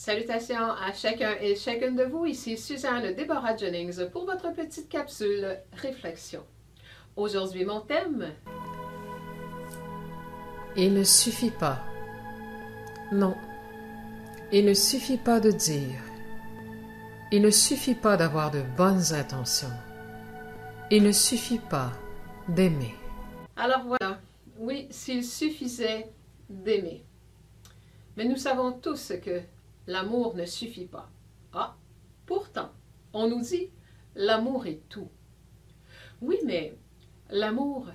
Salutations à chacun et chacune de vous, ici Suzanne Deborah Jennings pour votre petite capsule réflexion. Aujourd'hui, mon thème... Il ne suffit pas. Non, il ne suffit pas de dire. Il ne suffit pas d'avoir de bonnes intentions. Il ne suffit pas d'aimer. Alors voilà, oui, s'il suffisait d'aimer. Mais nous savons tous que l'amour ne suffit pas. Ah, pourtant, on nous dit l'amour est tout. Oui, mais l'amour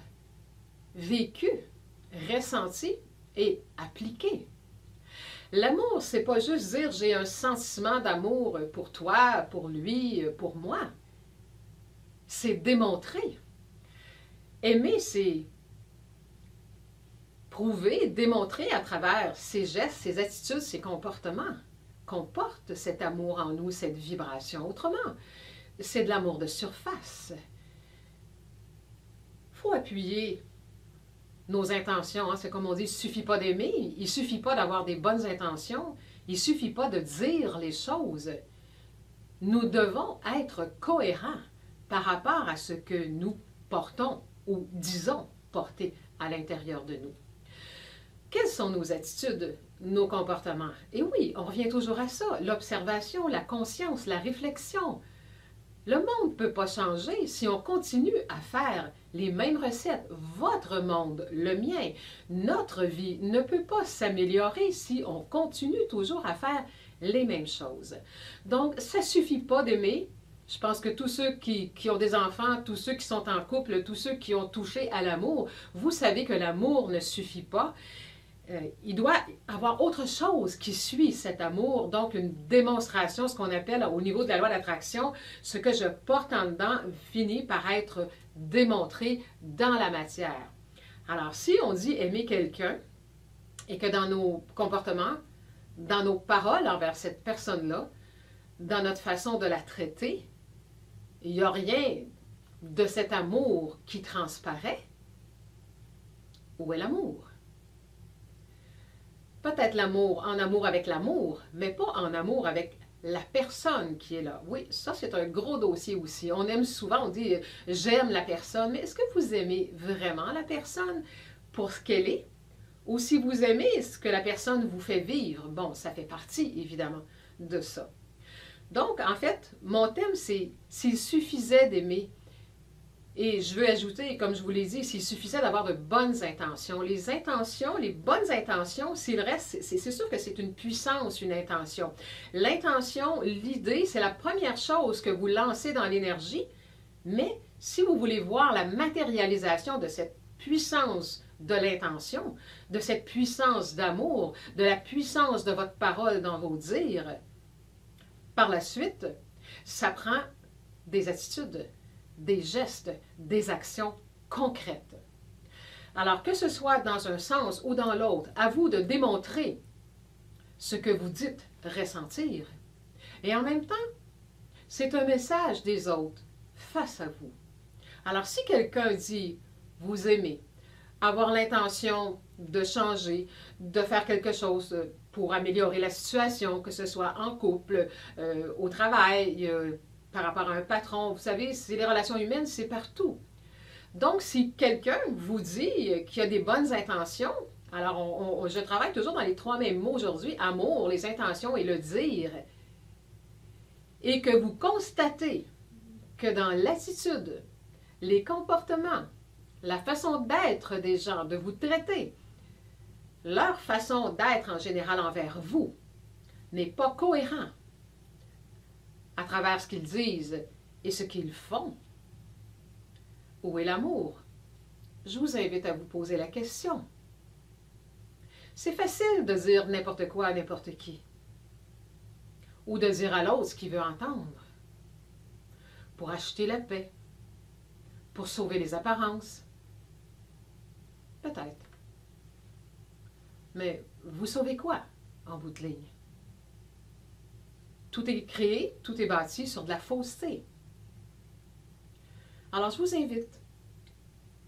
vécu, ressenti et appliqué. L'amour, c'est pas juste dire j'ai un sentiment d'amour pour toi, pour lui, pour moi. C'est démontrer. Aimer, c'est prouver, démontrer à travers ses gestes, ses attitudes, ses comportements qu'on porte cet amour en nous, cette vibration. Autrement, c'est de l'amour de surface. Il faut appuyer nos intentions. Hein. C'est comme on dit, il ne suffit pas d'aimer, il ne suffit pas d'avoir des bonnes intentions, il ne suffit pas de dire les choses. Nous devons être cohérents par rapport à ce que nous portons ou disons porter à l'intérieur de nous. Quelles sont nos attitudes, nos comportements? Et oui, on revient toujours à ça, l'observation, la conscience, la réflexion. Le monde ne peut pas changer si on continue à faire les mêmes recettes. Votre monde, le mien, notre vie ne peut pas s'améliorer si on continue toujours à faire les mêmes choses. Donc, ça ne suffit pas d'aimer. Je pense que tous ceux qui ont des enfants, tous ceux qui sont en couple, tous ceux qui ont touché à l'amour, vous savez que l'amour ne suffit pas. Il doit avoir autre chose qui suit cet amour, donc une démonstration, ce qu'on appelle au niveau de la loi d'attraction, ce que je porte en dedans finit par être démontré dans la matière. Alors, si on dit aimer quelqu'un et que dans nos comportements, dans nos paroles envers cette personne-là, dans notre façon de la traiter, il n'y a rien de cet amour qui transparaît, où est l'amour? Peut-être l'amour, en amour avec l'amour, mais pas en amour avec la personne qui est là. Oui, ça c'est un gros dossier aussi. On aime souvent, on dit « j'aime la personne », mais est-ce que vous aimez vraiment la personne pour ce qu'elle est? Ou si vous aimez ce que la personne vous fait vivre, bon, ça fait partie évidemment de ça. Donc, en fait, mon thème c'est « s'il suffisait d'aimer ». Et je veux ajouter, comme je vous l'ai dit, s'il suffisait d'avoir de bonnes intentions. Les intentions, les bonnes intentions, s'il reste, c'est sûr que c'est une puissance, une intention. L'intention, l'idée, c'est la première chose que vous lancez dans l'énergie, mais si vous voulez voir la matérialisation de cette puissance de l'intention, de cette puissance d'amour, de la puissance de votre parole dans vos dires, par la suite, ça prend des attitudes, des gestes, des actions concrètes. Alors, que ce soit dans un sens ou dans l'autre, à vous de démontrer ce que vous dites ressentir. Et en même temps, c'est un message des autres face à vous. Alors, si quelqu'un dit « vous aimez », avoir l'intention de changer, de faire quelque chose pour améliorer la situation, que ce soit en couple, au travail, par rapport à un patron. Vous savez, c'est les relations humaines, c'est partout. Donc, si quelqu'un vous dit qu'il y a des bonnes intentions, alors je travaille toujours dans les trois mêmes mots aujourd'hui, amour, les intentions et le dire, et que vous constatez que dans l'attitude, les comportements, la façon d'être des gens, de vous traiter, leur façon d'être en général envers vous n'est pas cohérent à travers ce qu'ils disent et ce qu'ils font. Où est l'amour? Je vous invite à vous poser la question. C'est facile de dire n'importe quoi à n'importe qui, ou de dire à l'autre ce qu'il veut entendre, pour acheter la paix, pour sauver les apparences. Peut-être. Mais vous sauvez quoi en bout de ligne? Tout est créé, tout est bâti sur de la fausseté. Alors, je vous invite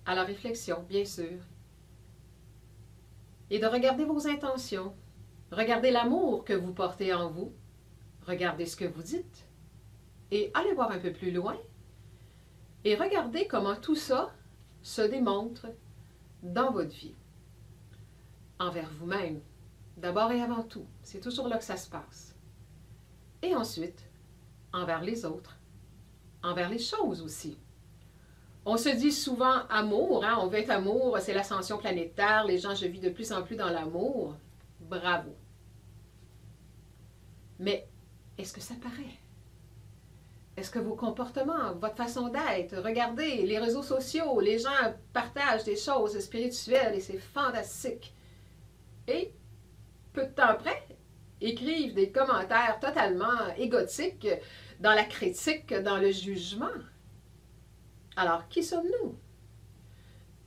à la réflexion, bien sûr, et de regarder vos intentions Regardez l'amour que vous portez en vous. Regardez ce que vous dites. Et allez voir un peu plus loin. Et regardez comment tout ça se démontre dans votre vie. Envers vous-même, d'abord et avant tout. C'est toujours là que ça se passe. Et ensuite, envers les autres, envers les choses aussi. On se dit souvent amour, hein? On veut être amour, c'est l'ascension planétaire, les gens, je vis de plus en plus dans l'amour. Bravo. Mais est-ce que ça paraît? Est-ce que vos comportements, votre façon d'être, regardez les réseaux sociaux, les gens partagent des choses spirituelles et c'est fantastique. Et peu de temps après, écrivent des commentaires totalement égotiques dans la critique, dans le jugement. Alors, qui sommes-nous?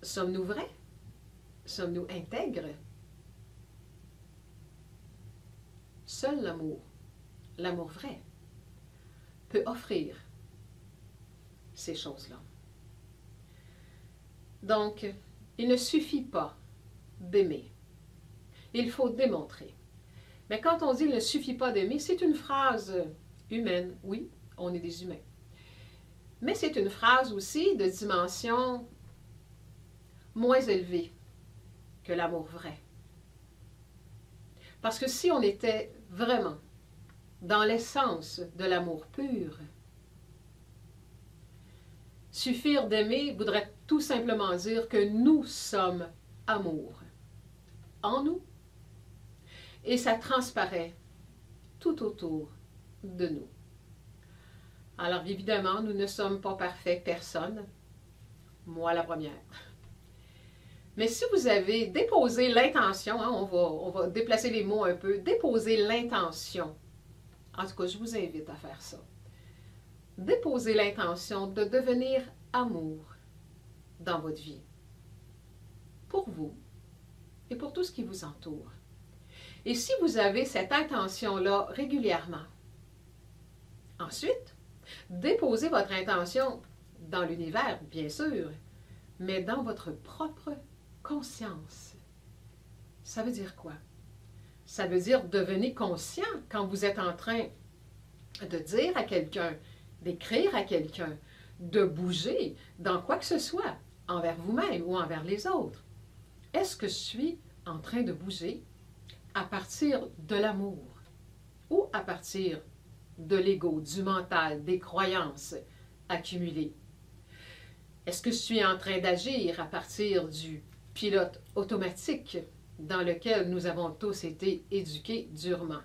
Sommes-nous vrais? Sommes-nous intègres? Seul l'amour vrai, peut offrir ces choses-là. Donc, il ne suffit pas d'aimer. Il faut démontrer. Mais quand on dit il ne suffit pas d'aimer, c'est une phrase humaine. Oui, on est des humains. Mais c'est une phrase aussi de dimension moins élevée que l'amour vrai. Parce que si on était vraiment dans l'essence de l'amour pur, suffire d'aimer voudrait tout simplement dire que nous sommes amour en nous et ça transparaît tout autour de nous. Alors évidemment, nous ne sommes pas parfaits, personne, moi la première. Mais si vous avez déposé l'intention, hein, on va déplacer les mots un peu, déposer l'intention. En tout cas, je vous invite à faire ça. Déposez l'intention de devenir amour dans votre vie. Pour vous et pour tout ce qui vous entoure. Et si vous avez cette intention-là régulièrement, ensuite, déposez votre intention dans l'univers, bien sûr, mais dans votre propre conscience. Ça veut dire quoi? Ça veut dire devenez conscient quand vous êtes en train de dire à quelqu'un, d'écrire à quelqu'un, de bouger dans quoi que ce soit, envers vous-même ou envers les autres. Est-ce que je suis en train de bouger à partir de l'amour ou à partir de l'ego, du mental, des croyances accumulées? Est-ce que je suis en train d'agir à partir du pilote automatique dans lequel nous avons tous été éduqués durement?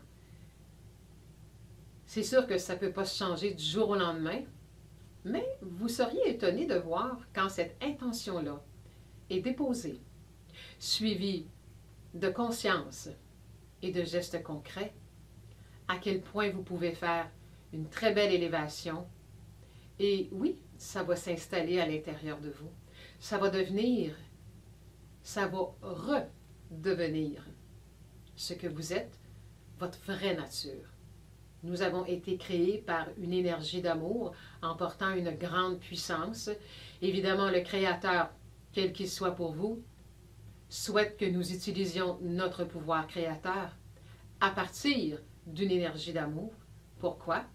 C'est sûr que ça ne peut pas se changer du jour au lendemain, mais vous seriez étonné de voir quand cette intention-là est déposée, suivie de conscience et de gestes concrets, à quel point vous pouvez faire une très belle élévation. Et oui, ça va s'installer à l'intérieur de vous. Ça va devenir, ça va redevenir ce que vous êtes, votre vraie nature. Nous avons été créés par une énergie d'amour en portant une grande puissance. Évidemment, le Créateur, quel qu'il soit pour vous, souhaite que nous utilisions notre pouvoir créateur à partir d'une énergie d'amour. Pourquoi?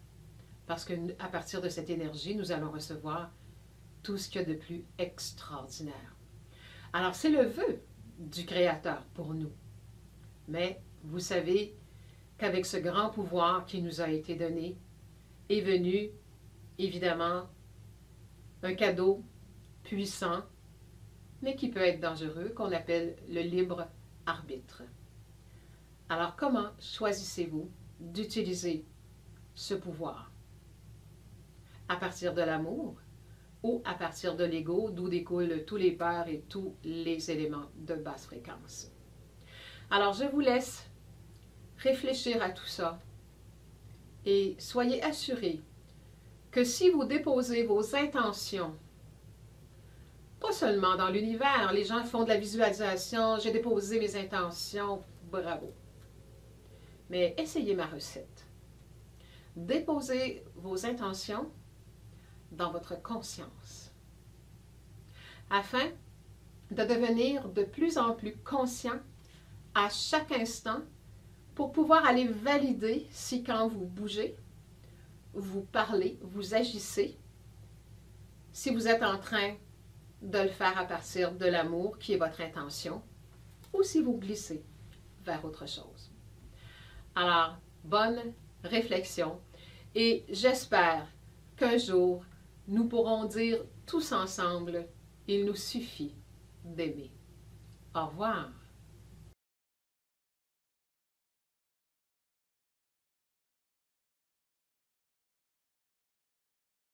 Parce qu'à partir de cette énergie, nous allons recevoir tout ce qu'il y a de plus extraordinaire. Alors, c'est le vœu du Créateur pour nous. Mais vous savez qu'avec ce grand pouvoir qui nous a été donné, est venu, évidemment, un cadeau puissant, mais qui peut être dangereux, qu'on appelle le libre arbitre. Alors, comment choisissez-vous d'utiliser ce pouvoir? À partir de l'amour ou à partir de l'ego, d'où découlent tous les peurs et tous les éléments de basse fréquence? Alors, je vous laisse réfléchir à tout ça et soyez assurés que si vous déposez vos intentions, pas seulement dans l'univers, les gens font de la visualisation, j'ai déposé mes intentions, bravo. Mais essayez ma recette. Déposez vos intentions dans votre conscience afin de devenir de plus en plus conscient à chaque instant pour pouvoir aller valider si quand vous bougez, vous parlez, vous agissez, si vous êtes en train de le faire à partir de l'amour qui est votre intention, ou si vous glissez vers autre chose. Alors, bonne réflexion et j'espère qu'un jour, nous pourrons dire tous ensemble, il nous suffit d'aimer. Au revoir.